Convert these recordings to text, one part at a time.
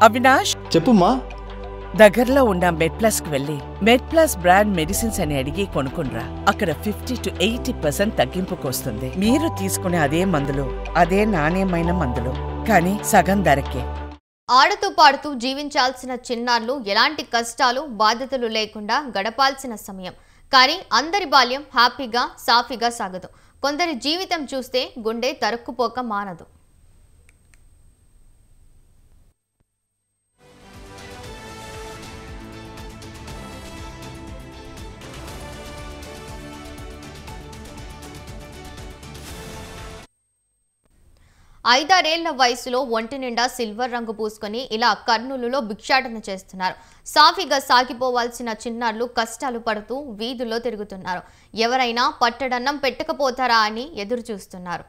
అవినాష్ చెప్పుమా. దగ్గరలో ఉన్న మెడ్ప్లస్ కు వెళ్ళి మెడ్ప్లస్ బ్రాండ్ మెడిసిన్స్ అని అడిగి కొనుక్కునరా. అక్కడ 50 to 80% తగ్గింపుకు వస్తుంది. మీరు తీసుకునే అదే మందులు, అదే నాణ్యమైన మందులు, కానీ సగం ధరకే. ఆడుతూ పాడుతూ జీవించాల్సిన చిన్నారులు ఎలాంటి కష్టాలు బాధ్యతలు లేకుండా గడపాల్సిన సమయం. కానీ అందరి బాల్యం హ్యాపీగా సాఫీగా సాగదు. కొందరి జీవితం చూస్తే గుండె తరుక్కుపోక మానదు. ఐదారేళ్ల వయసులో ఒంటి నిండా సిల్వర్ రంగు పూసుకొని ఇలా కర్నూలులో భిక్షాటన చేస్తున్నారు. సాఫీగా సాగిపోవాల్సిన చిన్నారులు కష్టాలు పడుతూ వీధుల్లో తిరుగుతున్నారు. ఎవరైనా పట్టడన్నం పెట్టకపోతారా అని ఎదురు చూస్తున్నారు.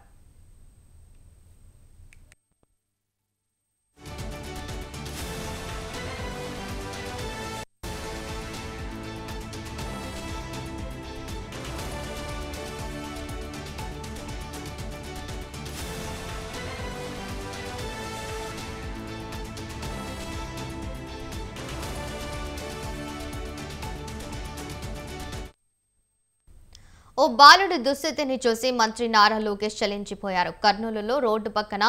ఓ బాలుడి దుస్థితిని చూసి మంత్రి నారా లోకేష్ చలించిపోయారు. కర్నూలులో రోడ్డు పక్కన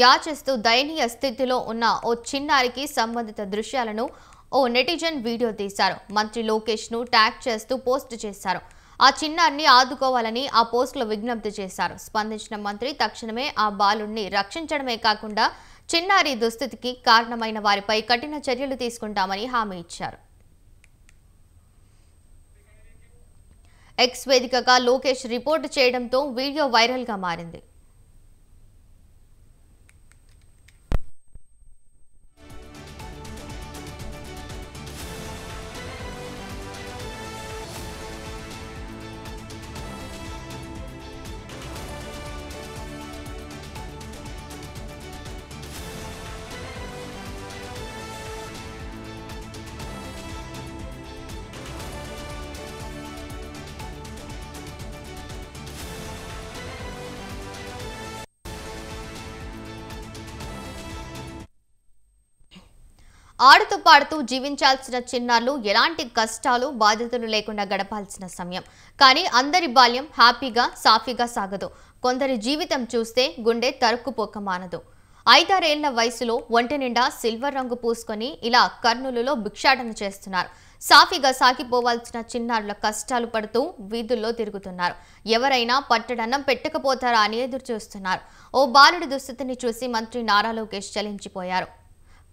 యాచిస్తూ దయనీయ స్థితిలో ఉన్న ఓ చిన్నారికి సంబంధిత దృశ్యాలను ఓ నెటిజన్ వీడియో తీశారు. మంత్రి లోకేష్ ను ట్యాగ్ చేస్తూ పోస్ట్ చేశారు. ఆ చిన్నారిని ఆదుకోవాలని ఆ పోస్టులో విజ్ఞప్తి చేశారు. స్పందించిన మంత్రి తక్షణమే ఆ బాలుడిని రక్షించడమే కాకుండా చిన్నారి దుస్థితికి కారణమైన వారిపై కఠిన చర్యలు తీసుకుంటామని హామీ ఇచ్చారు. ఎక్స్ వేదికగా లోకేష్ రిపోర్టు చేయడంతో వీడియో వైరల్ గా మారింది. ఆడుతూ పాడుతూ జీవించాల్సిన చిన్నారులు ఎలాంటి కష్టాలు బాధ్యతలు లేకుండా గడపాల్సిన సమయం. కానీ అందరి బాల్యం హ్యాపీగా సాఫీగా సాగదు. కొందరి జీవితం చూస్తే గుండె తరుక్కుపోక మానదు. 5-6 ఏళ్ల వయసులో ఒంటి నిండా సిల్వర్ రంగు పూసుకొని ఇలా కర్నూలులో భిక్షాటన చేస్తున్నారు. సాఫీగా సాగిపోవాల్సిన చిన్నారుల కష్టాలు పడుతూ వీధుల్లో తిరుగుతున్నారు. ఎవరైనా పట్టడన్నం పెట్టకపోతారా అని ఎదురు చూస్తున్నారు. ఓ బాలుడి దుస్థితిని చూసి మంత్రి నారా లోకేష్ చలించిపోయారు.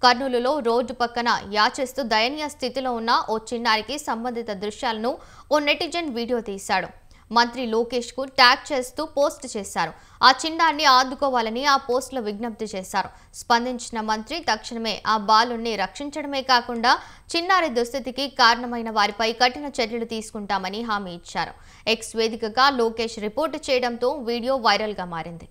కర్నూలులో రోడ్డు పక్కన యాచిస్తూ దయనీయ స్థితిలో ఉన్న ఓ చిన్నారికి సంబంధిత దృశ్యాలను ఓ నెటిజన్ వీడియో తీశాడు. మంత్రి లోకేష్ కు ట్యాగ్ చేస్తూ పోస్ట్ చేశారు. ఆ చిన్నారిని ఆదుకోవాలని ఆ పోస్టులో విజ్ఞప్తి చేశారు. స్పందించిన మంత్రి తక్షణమే ఆ బాలుడిని రక్షించడమే కాకుండా చిన్నారి దుస్థితికి కారణమైన వారిపై కఠిన చర్యలు తీసుకుంటామని హామీ ఇచ్చారు. ఎక్స్ వేదికగా లోకేష్ రిపోర్టు చేయడంతో వీడియో వైరల్ గా మారింది.